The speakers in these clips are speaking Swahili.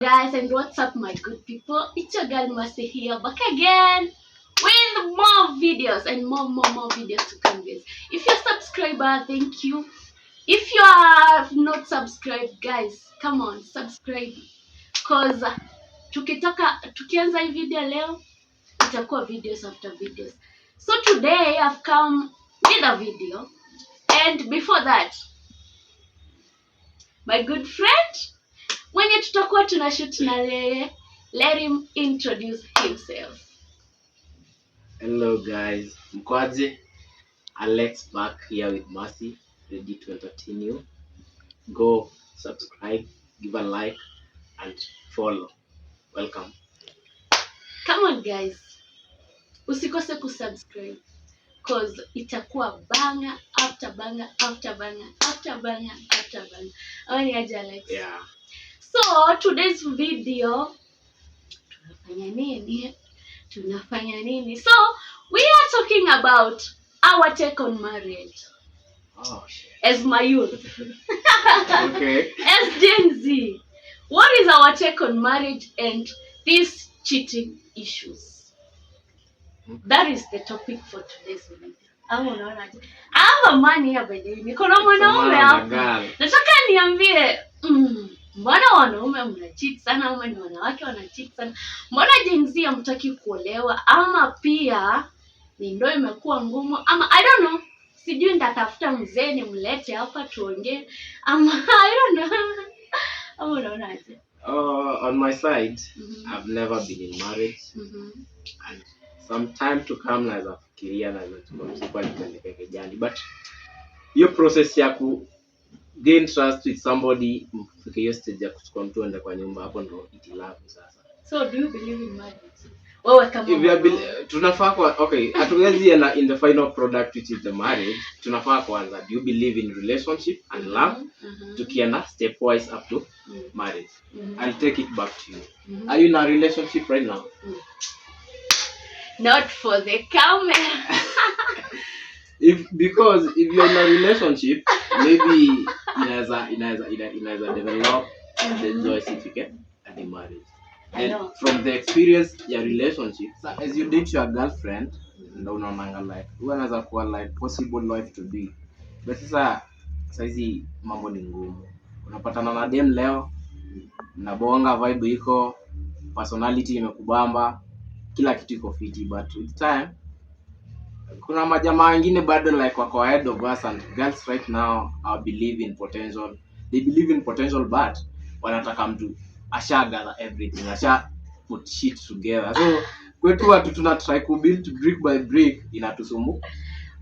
Guys, and what's up my good people? It's your girl Mercy here, back again with more videos and more videos to come, guys. If you're a subscriber, thank you. If you have not subscribed, guys, come on subscribe, cause tukianza hii video leo itakuwa videos after videos. So today I've come with a video, and before that, my good friend mwenye tutakuwa tunashoot na yeye, let him introduce himself. Hello guys, mkwaje? Alex back here with Mercy, ready to entertain you. Go subscribe, give a like and follow. Welcome. Come on guys, usikose kusubscribe, cause itakuwa banger after banger after banger after banger after banger. Awani aje Alex? Yeah. So today's video tunafanya nini? So we are talking about our take on marriage. Oh shit. As my youth. Okay. As Gen Z, what is our take on marriage and these cheating issues? That is the topic for today's video. I have a man here by the way. Niko na mwanaume hapa. Nataka niambie, mbona wanaume mnacheat sana ama ni wanawake wanacheat sana? Mbona Gen Z hamtaki kuolewa, ama pia ni ndoa imekuwa ngumu, ama I don't know. Sijui nitatafuta mzee nimlete hapa tuongee, ama I don't know. Ama unaonaje? On my side, I've never been in marriage. And some time to come naweza fikiria naweza chukua nipeleke kijani, but hiyo process ya ku gain trust with somebody mfike hiyo stage ya kuchukua mtu ende kwa nyumba, hapo ndo itilafu sasa. So do you believe in marriage? Wewe kama tunafaa kwa okay, hatuwezi in the final product which is the marriage. Tunafaa kwanza, do you believe in relationship and love? Tukienda stepwise up to marriage. I'll take it back to you. Are you in a relationship right now? Not for the camera. Because if you're in a relationship, maybe inaweza develop the joy certificate at the marriage. And from the experience your relationship, so as you date your girlfriend, ndo unaonanga like who anaweza kuwa like possible wife to be. But sasa hizi mambo ni ngumu. Unapatana na dem leo, mnabonga, vibe iko, personality imekubamba, kila kitu iko fiti, but with time kuna majamaa wengine bado like wako ahead of us, and girls right now believe in potential. They believe in potential, but wanataka mtu ashagather everything, put shit together. So kwetu watu tuna try to build brick by brick, inatusumbua.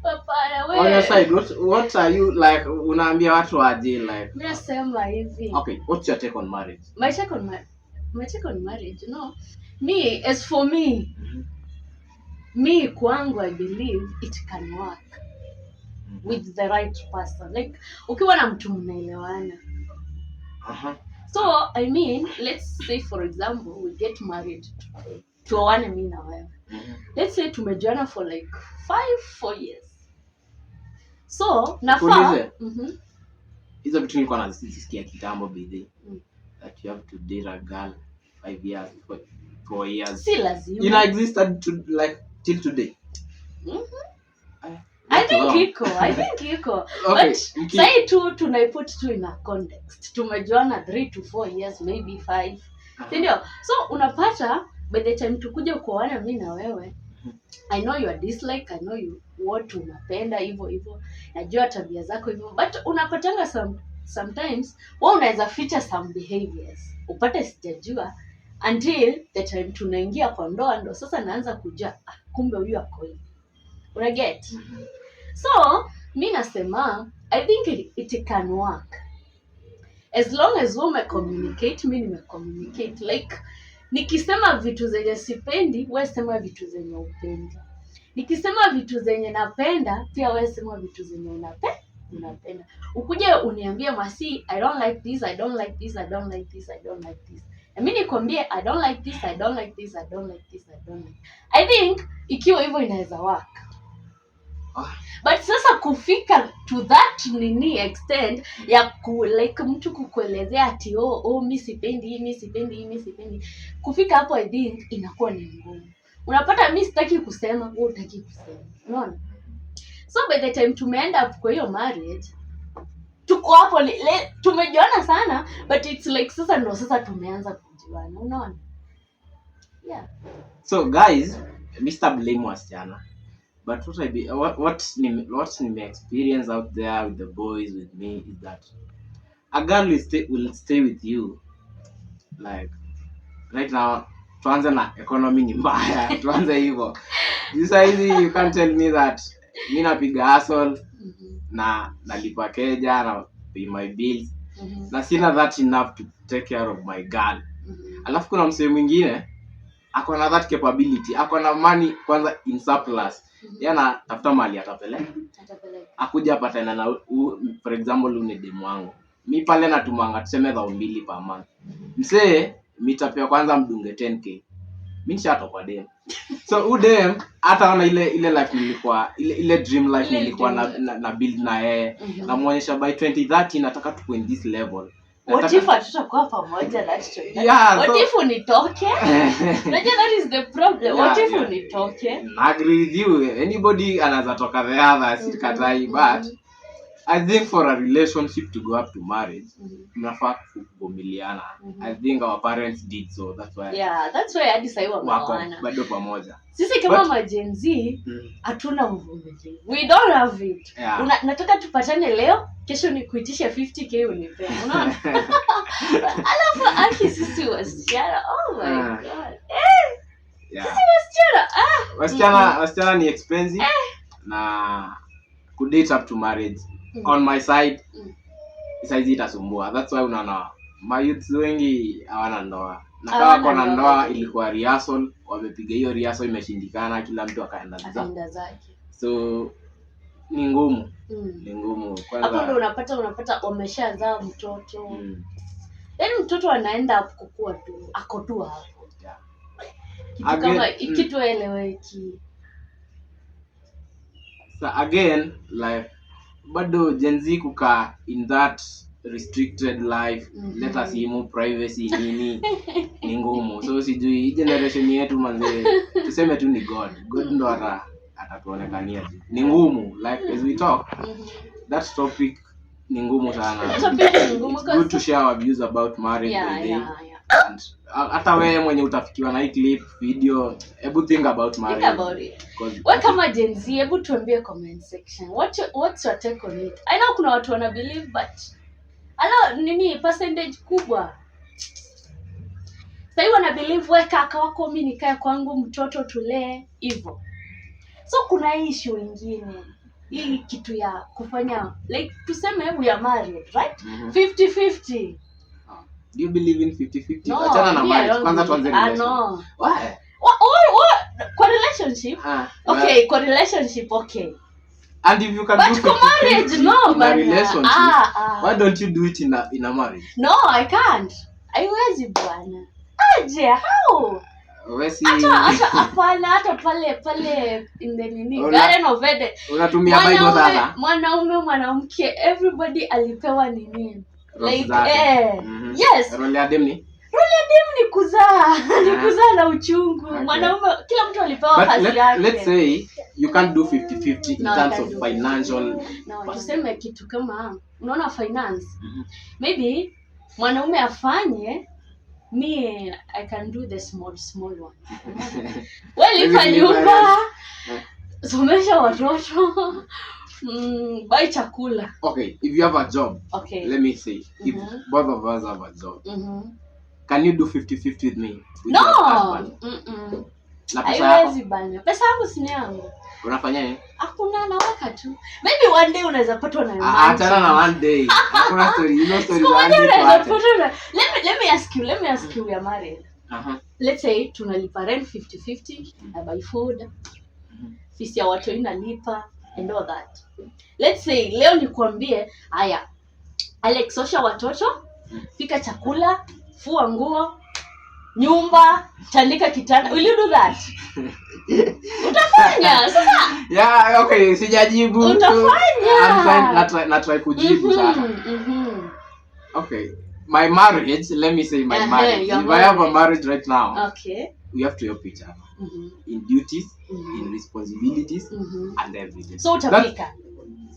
Papa wewe. On your side, what are you like, unaambia watu aje like? Mimi nasema hivi. Okay, what's your take on marriage? My take on marriage, you know. Me, as for me, me kwangu, I believe it can work with the right person. Like ukiwa na mtu mnaelewana. So I mean, let's say for example we get married tuoane mimi na wewe. Let's say tumejuana for like 4 years. So nafaa hizo vitu nilikuwa nazisikia kitambo bidii, that you have to date a girl 5 years, 4 years. Si lazima. You know, existed to like till today. I think iko. Okay, but say tunaiput tu in a context. Tumejuana 3 to 4 years, maybe 5. Ndio. So unapata by the time tukuja kuoana mimi na wewe, I know your dislike, I know you what unapenda hivyo. Najua tabia zako hivyo, but unapatanga sometimes wewe unaweza feature some behaviors. Upate sijajua until the time tunaingia kwa ndoa, ndo sasa naanza kujua kumbe huyu ako hivi. Una get? So mimi nasema I think it can work as long as we communicate. Mimi nimecommunicate, like nikisema vitu zenye sipendi, wewe sema vitu zenye upendi. Nikisema vitu zenye napenda, pia wewe sema vitu zenye unapenda. Ukuje uniambie Mercy, I don't like this, I don't like this, I don't like this, I don't like this. Na mimi nikwambie I don't like this, I don't like this, I don't like this, I don't like. I think ikiwa hivyo inaweza work. But sasa kufika to that nini extent ya like mtu kukuelezea ati mimi sipendi, kufika hapo I think inakuwa ni ngumu. Unapata mimi sitaki kusema, wewe hutaki kusema, unaona? So by the time tumeenda up kwa hiyo marriage, tuko hapo tumejuana sana, but it's like sasa tumeanza kujuana, unaona? Yeah. So guys, Mr. Blame wasichana. But what nime experience out there with the boys with me is that a girl will stay with you. Like right now, tuanze na economy ni mbaya. Tuanze hivyo. This easy, you can't tell me that mimi napiga hustle na nalipa keja na pay my bills. Na sina that enough to take care of my girl. Alafu kuna msee mwingine ako na that capability, ako na money kwanza in surplus. Yana tafuta mali atapeleka. Akuja patana na for example demu wangu. Mimi pale natumanga tuseme 2,000 per month. Msee mitapia kwanza mdunge 10k. Mimi nishatoka demu. So udem hataona ile life nilikuwa ile dream life nilikuwa na build na yeye. Namuonyesha by 2030 nataka to in this level. What if tutakuwa pamoja that time? Yeah, what if unitoke? Unajua that is the problem. What if unitoke? I agree with you. Anybody anaweza toka the other sikatai, but I think for a relationship to go up to marriage, mnafaa kuvumiliana. I think our parents did so. That's why hadi sasa wameoana. Bado pamoja. Sisi kama majenzi hatuna uvumilivu. We don't have it. Nataka tupatane leo, kesho nikuitishe 50k unipe. Unaona? Alafu aki sisi wasichana. Oh my god. Sisi wasichana ni expensive na could date up to marriage. On my side saizi itasumbua. That's why unaona mayouth wengi hawana ndoa. Na kama kuna ndoa ilikuwa rehearsal, wamepiga hiyo rehearsal imeshindikana, kila mtu akaenda zake. So ni ngumu. Ni ngumu. Kwanza hapo ndo unapata wameshazaa mtoto. Yaani mtoto anaenda kukua tu, ako tu hapo. Kitu kama kitu eleweki. So again, like bado Gen Z kuka in that restricted life, let us see more privacy nini ni ngumu. So sijui generation yetu manze tuseme tu ni God ndo atatuonekania tu. Ni ngumu, like as we talk that topic ni ngumu sana. It's good to share our views about marriage. And hata wewe mwenye utafikiwa na hii clip video, hebu think about marriage. Think about it. Wewe kama Gen Z, hebu tuambie comment section. What's your take on it? I know kuna watu wana believe, but nini percentage kubwa sasa wana believe wewe kaka wako mimi nikae kwangu mtoto tulee hivyo. So kuna issue nyingine. Hii kitu ya kufanya like tuseme we are married, right? 50-50. Do you believe in 50-50? Achana na marriage. Kwanza tuanze relationship. No. Why? Kwa relationship? Okay, kwa relationship okay. And if you can do 50-50 in a relationship, why don't you do it in a marriage? No, I can't. Haiwezi bwana. Aje, how? Wesi hata pale in the nini Garden of Eden. Unatumia Bible sasa. Mwanamke everybody alipewa nini? Like yes. Role ya dem ni kuzaa. Ni kuzaa na uchungu. Okay. Mwanaume kila mtu alipewa kazi yake. Let's say you can't do 50-50 in terms of financial. No, tuseme kitu kama unaona finance. Maybe mwanaume afanye, me I can do the small one. Lipa nyumba, somesha watoto, buy chakula. Okay, if you have a job, okay, let me say, if both of us have a job, can you do 50-50 with me? No. Haiwezi bana. Pesa yangu si yangu. Unafanya nini? Hakuna, naweka tu. Maybe one day unaweza patwa na imani. Achana na one day. Hakuna story, story za one day. Let me ask you, we are married. Let's say tunalipa rent 50-50, I buy food. Fisi ya watu inalipa and all that. Let's say leo nikwambie, haya, Alex osha watoto, pika chakula, fua nguo, nyumba, tandika kitanda. Will you do that? Utafanya sasa. Yeah, okay, sijajibu. Utafanya. Na try kujibu sasa. Okay, my marriage, let me say my marriage. If I have a marriage right now, okay, we have to help each other in duties, in responsibilities, and everything. So utapika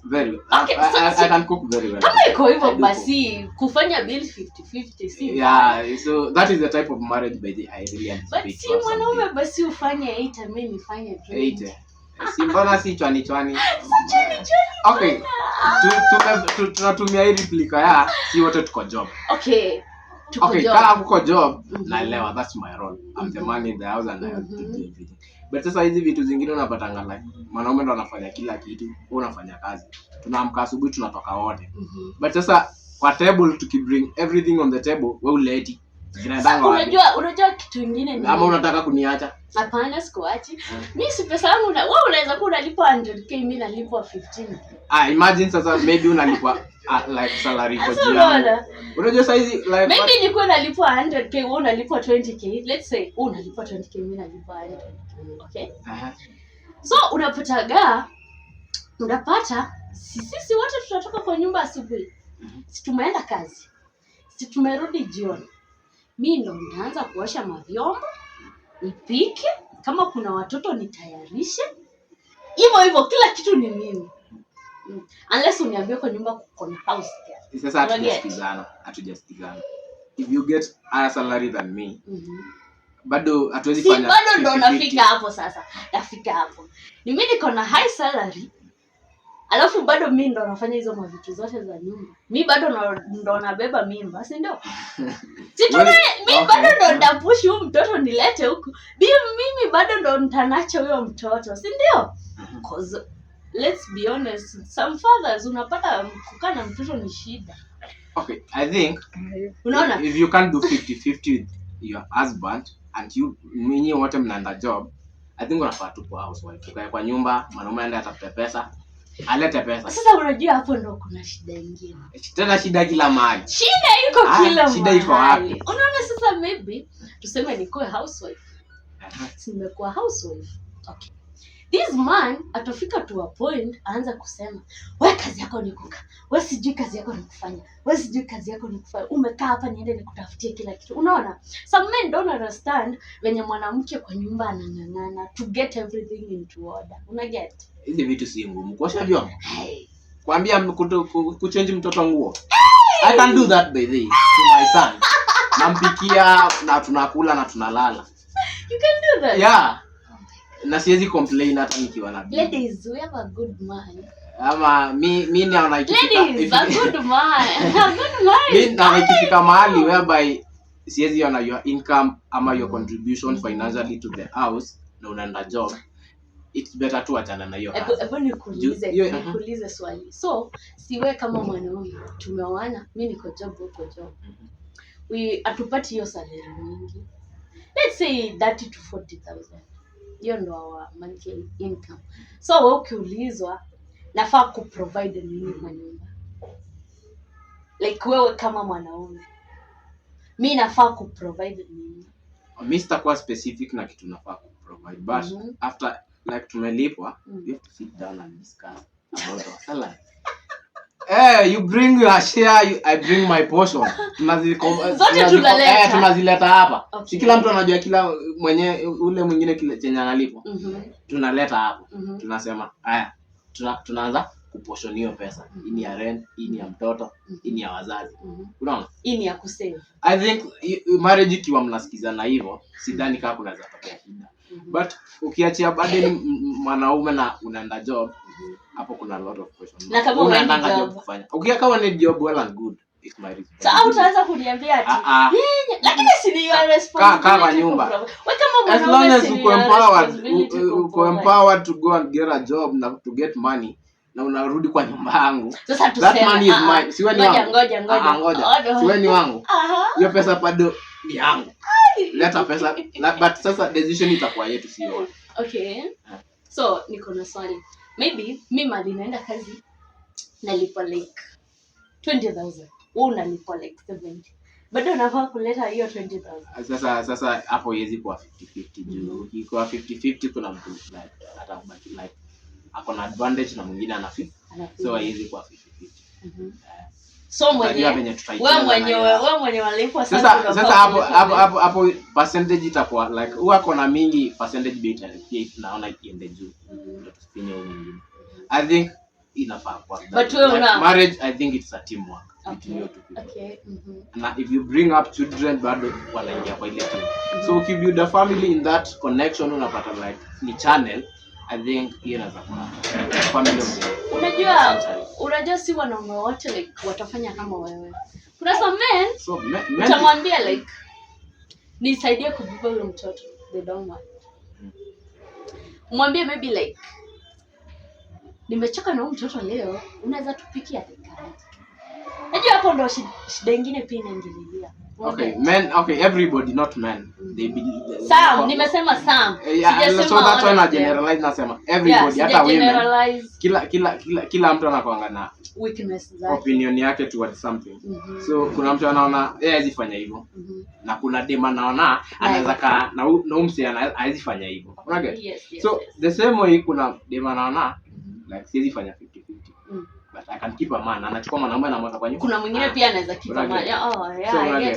very well. Okay, I can cook very well. Kama iko hivyo basi kufanya bill 50-50 si. Yeah, so that is the type of marriage by the I really anticipate. But si mwanaume basi ufanye 8 mimi nifanye 20. Si mbona si chwani. Okay. Tunatumia hii replica ya si wote tuko job. Okay. Okay, kama uko job naelewa, that's my role. I'm the man in the house and I have to do everything. But sasa hizi vitu zingine unapatanga like mwanaume ndo anafanya kila kitu, wewe unafanya kazi. Tunaamka asubuhi tunatoka wote. But sasa kwa table tukibring everything on the table, wewe uleti. Unajua kitu kingine ni ama unataka kuniacha? Hapana, sikuachi. Mimi si pesa yangu wewe unaweza kuwa unalipwa 100k, mimi nalipwa 15. Imagine sasa maybe unalipwa like salary kwa jana. Unajua saizi like maybe nilikuwa nalipwa 100k, wewe unalipwa 20k. Let's say wewe unalipwa 20k, mimi nalipwa 100k. Okay? So unapata sisi wote tutatoka kwa nyumba asubuhi. Si tumeenda kazi. Si tumerudi jioni. Mimi ndo naanza kuosha mavyombo, nipike, kama kuna watoto nitayarishe. Hivyo kila kitu ni mimi. Unless uniambie kwa nyumba kuko na house girl. Sasa hatujasikizana. If you get higher salary than me, bado hatuwezi fanya. Bado ndo nafika hapo sasa. Nafika hapo. Ni mimi niko na high salary. Alafu bado mimi ndo nafanya hizo mavitu zote za nyumba. Mimi bado ndo nabeba mimba, si ndio? Mimi bado ndo ndapush huyo mtoto nilete huku. Mimi bado ndo nitanacha huyo mtoto, si ndio? Cause let's be honest, some fathers unapata kukaa na mtoto ni shida. Okay, I think unaona if you can't do 50-50 with your husband and you mwenyewe wote mnaenda job, I think unafaa tu kwa housewife. Ukae kwa nyumba, mwanaume aende atafute pesa, alete pesa. Sasa unajua hapo ndo kuna shida nyingine. Tena shida kila mahali. Shida iko kila mahali. Shida iko wapi? Unaona sasa maybe tuseme nikuwe housewife. Simekuwa housewife. Okay. This man atafika to a point aanza kusema, wewe kazi yako ni kukaa. Wewe sijui kazi yako ni kufanya. Wewe sijui kazi yako ni kufanya. Umekaa hapa niende nikutafutie kila kitu. Unaona? Some men don't understand wenye mwanamke kwa nyumba anang'ang'ana to get everything into order. Una get? Hizi vitu si ngumu. Kuosha vyombo. Kuambia kuchange mtoto nguo. I can do that by the way to my son. Nampikia na tunakula na tunalala. You can do that? Yeah. Na siwezi complain hata nikiwa na bibi. Ladies, we have a good man. Ama mimi naona ikifika. Ladies, a good man. A good man. Mimi naona ikifika mahali whereby siwezi ona your income ama your contribution financially to the house na unaenda job. It's better to achana na hiyo kazi. Hebu nikuulize swali. So, siwe kama mwanaume tumeoana, mimi niko job huko job. Atupati hiyo salary nyingi. Let's say 30 to 40,000. Hiyo ndo our monthly income. So wewe ukiulizwa nafaa kuprovide nini kwa nyumba? Like wewe kama mwanaume. Mimi nafaa kuprovide nini? Mimi sitakuwa specific na kitu nafaa kuprovide. But after like tumelipwa, we have to sit down and discuss about our salary. You bring your share, I bring my portion. Tunazileta hapa. Okay. Si kila mtu anajua kila ule mwingine kile chenye analipwa. Tunaleta hapo. Tunasema, haya, tunaanza kuportion hiyo pesa. Hii ni ya rent, hii ni ya mtoto, hii ni ya wazazi. Unaona? Hii ni ya kusave. I think marriage ikiwa mnasikizana hivyo, sidhani kama kunaweza tokea shida. But ukiachia bado mwanaume na unaenda job, hapo kuna a lot of questions. Na kama unaenda job kufanya. Ukiwa ni job well and good, it's my responsibility. Sasa utaanza kuniambia ati, lakini si ni your responsibility. Kama nyumba. Wewe kama as long as uko empowered to go and get a job na to get money na unarudi kwa nyumba yangu. Sasa tuseme that money is mine. Siwe ni wangu. Ngoja. Siwe ni wangu. Hiyo pesa bado ni yangu. Leta pesa. But sasa decision itakuwa yetu sio. Okay. So niko na swali. Maybe mimi mali naenda kazi nalipa like 20,000. Wewe unalipa like 70. bado unafaa kuleta hiyo 20,000. Sasa hapo hizi kwa 50-50 juu kwa 50-50 kuna mtu like hata like ako na advantage na mwingine ana fee, so hizi kwa 50-50. So wewe mwenye walipwa sasa hapo percentage itakuwa like uko na mingi percentage beta naona iende juu ndio tusipinye huko mwingine. I think inafaa kwa but wewe una marriage, I think it's a teamwork. Okay. Na if you bring up children bado wanaingia kwa ile team. So if you build a family in that connection unapata like ni channel, I think hiyo inaweza kuwa family. Unajua si wanaume wote like watafanya kama wewe. Kuna some men utamwambia like nisaidie kubeba huyo mtoto, they don't want. Mwambie maybe like nimechoka na huyo mtoto leo, unaweza tupikia tekani. Najua hapo ndo shida nyingine pia inaingililia. Okay, everybody, not men. They believe Sam, nimesema Sam. Sijasema so that's why na generalize nasema everybody, hata women. Kila mtu anakuanga na weakness zake, opinion yake towards something. So kuna mtu anaona yeye hawezi fanya hivyo. Na kuna dem anaona anaweza kaa na umse hawezi fanya hivyo. Unaget? So the same way kuna dem anaona like siwezi fanya 50-50. But I can keep a man. Anachukua mwanaume na mweka kwa nyumba. Kuna mwingine pia anaweza keep a man.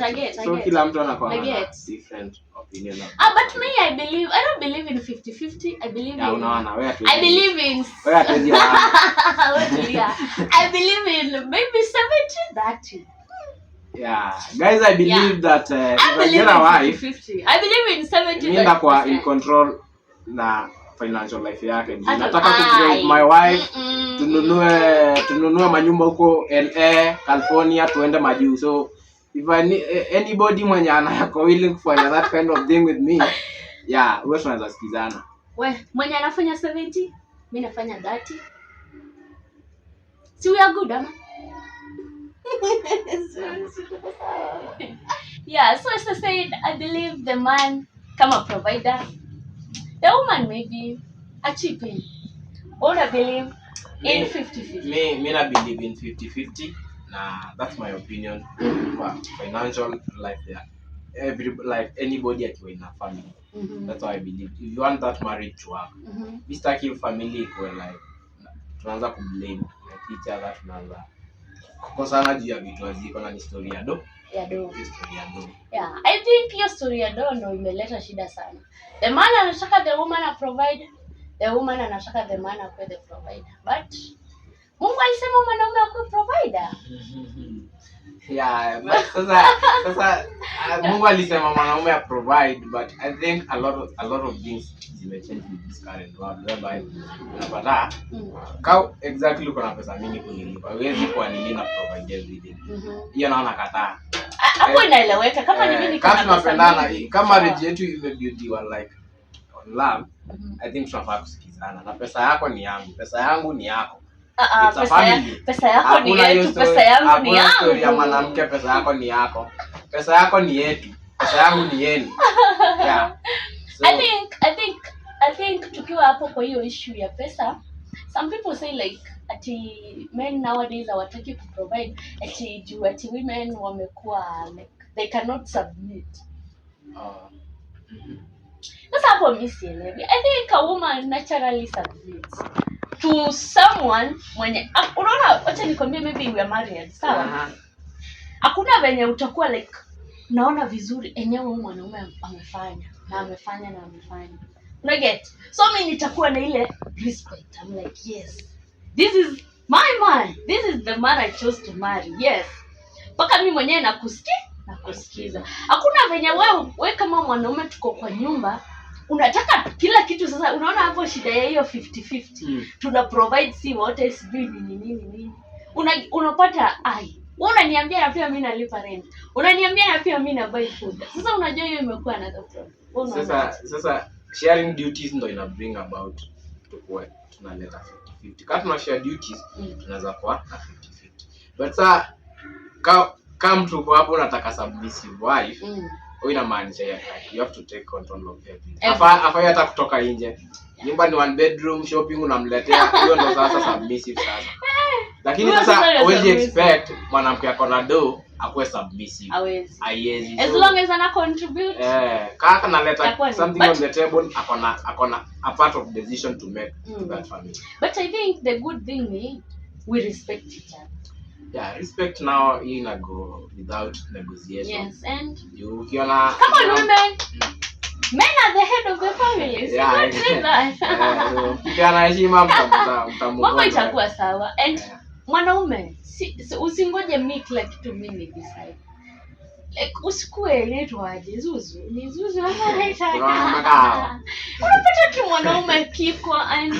I get. So kila mtu anakuwa na different opinion. But me I don't believe in 50-50. I believe in unaona wewe tu. I believe in wewe atezi I believe in maybe 70-30. Yeah, guys, I believe that if I get a wife, 50-50. I believe in 70. Nenda kwa in control na financial life yake. Nataka ku my wife tununue manyumba huko LA, California, tuende majuu. So if anybody mwenye anayako willing kufanya that kind of thing with me, yeah, wewe tunaweza sikizana. Wewe mwenye anafanya 70, mimi nafanya 30. Si we are good, ama? Yeah, so as I said, I believe the man kama provider, the woman maybe a chip in. Or I believe in 50-50. Me I believe in 50-50. Nah, that's my opinion. For financial life there, like anybody akiwa in a family. That's how I believe. If you want that marriage to work, Mr. Kill family iko like tunaanza kublame like each other, tunaanza kukosana juu ya vitu aziko na story ya do. Yeah, I think hiyo story ya do ndo imeleta shida sana. The man anataka the woman a provide, the woman anataka the man akwe the provider. But Mungu alisema mwanaume akwe provider. Yeah, but sasa Mungu alisema mwanaume a provide, but I think a lot of things zimechange in this current world whereby unapata kau exactly uko na pesa mingi kunilipa, huwezi kwa nini na provide everything. Hiyo naona kataa. Hapo inaeleweka kama ni mimi kama tunapendana, kama marriage yetu imebuildiwa like on love, I think tunafaa kusikizana. Na pesa yako ni yangu, pesa yangu ni yako. Pesa yako ni yetu, pesa yangu ni yangu. Story ya mwanamke, pesa yako ni yako. Pesa yako ni yetu, pesa yangu ni yenu. Yeah. So, I think tukiwa hapo kwa hiyo issue ya pesa, some people say like ati men nowadays hawataki to provide, ati juu ati women wamekuwa like they cannot submit. Sasa hapo mimi sielewi. I think a woman naturally submits to someone mwenye unaona, acha nikwambie, maybe we are married, sawa? Hakuna venye utakuwa like naona vizuri enyewe huyu mwanaume amefanya. Una get? So mimi nitakuwa na ile respect. I'm like, yes, this is my man. This is the man I chose to marry. Yes. Paka mimi mwenyewe nakusikiza. Hakuna venye wewe kama mwanaume tuko kwa nyumba unataka kila kitu. Sasa unaona hapo shida ya hiyo 50-50. Tuna provide si wote, sijui nini. Unapata wewe unaniambia na pia mimi nalipa rent. Unaniambia na pia mimi na buy food. Sasa unajua hiyo imekuwa another problem. Sasa sharing duties ndo ina bring about tukue tunaleta 50-50. Kama tuna share duties tunaweza kuwa na 50-50. But sasa kama mtu hapo unataka submissive wife, inamaanisha you have to take control of everything. Afai hata kutoka nje. Nyumba ni one bedroom, shopping unamletea, hiyo ndo sasa submissive sasa. Lakini sasa huwezi expect mwanamke ako na do akuwe submissive. Hawezi. Haiwezi. As long as ana contribute. Kaka analeta Itakuwa ni- something but- on the table, akona a part of decision to make to that family. But I think the good thing is we respect each other. Yeah, respect now go without negotiation. Yes, and Ukiona come on women. Men are the head of the family. So Yeah, don't say that. ukiona heshima Mambo itakuwa sawa. And mwanaume usingoje mimi kila kitu mimi decide. Like usikue letwaje Zuzu. Ni Zuzu unapata kimwanaume kiko and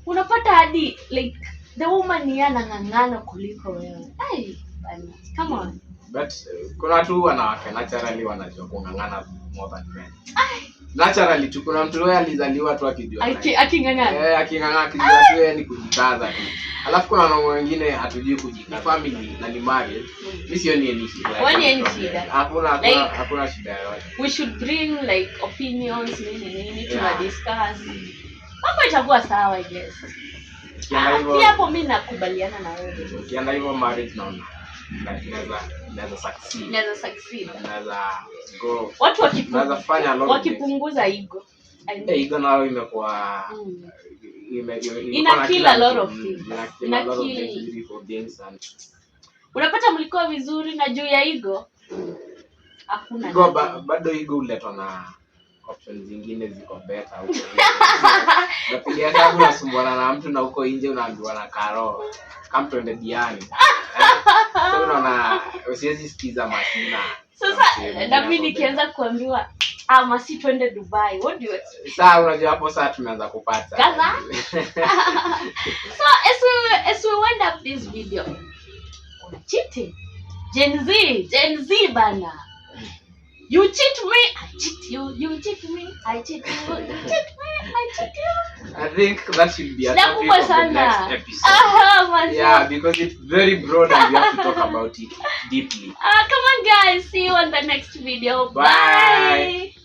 unapata hadi like the woman yanang'ang'ana kuliko wewe. Ai, bana. Come on. But kuna tu wanawake naturally wanajua kung'ang'ana more than men. Naturally tu kuna mtu wewe alizaliwa tu akijua. Aking'ang'ana. Aking'ang'ana akijua tu yeye ni kujikaza tu. Alafu kuna wanaume wengine hatujui kujikaza. Family na ni marriage. Mimi sioni any shida. Wani any shida? Hakuna shida yoyote. We should bring like opinions nini to discuss. Mambo itakuwa sawa I guess. Pia hapo mimi nakubaliana na wewe. Ukienda hivyo marriage naona inaweza succeed. Inaweza go. Watu wakipunguza ego. Ego nao imekuwa ina kill a lot of things. Unapata mlikuwa vizuri na juu ya ego hakuna. Ego bado ego uletwa na options zingine ziko better huko. Napigia sababu nasumbuana na mtu na huko nje unaambiwa na karo. Come to the diani. Sasa unaona usiwezi sikiza mashina. Sasa na mimi nikianza kuambiwa masi twende Dubai. What do you expect? Sasa unajua hapo sasa tumeanza kupata. Kaza. So as we wind up this video. Cheating. Gen Z bana. You cheat me, I cheat you. You cheat me, I cheat you. You cheat me, I cheat you. I think that should be a topic of the next episode. Yeah, because it's very broad and we have to talk about it deeply. Come on guys, see you on the next video. Bye.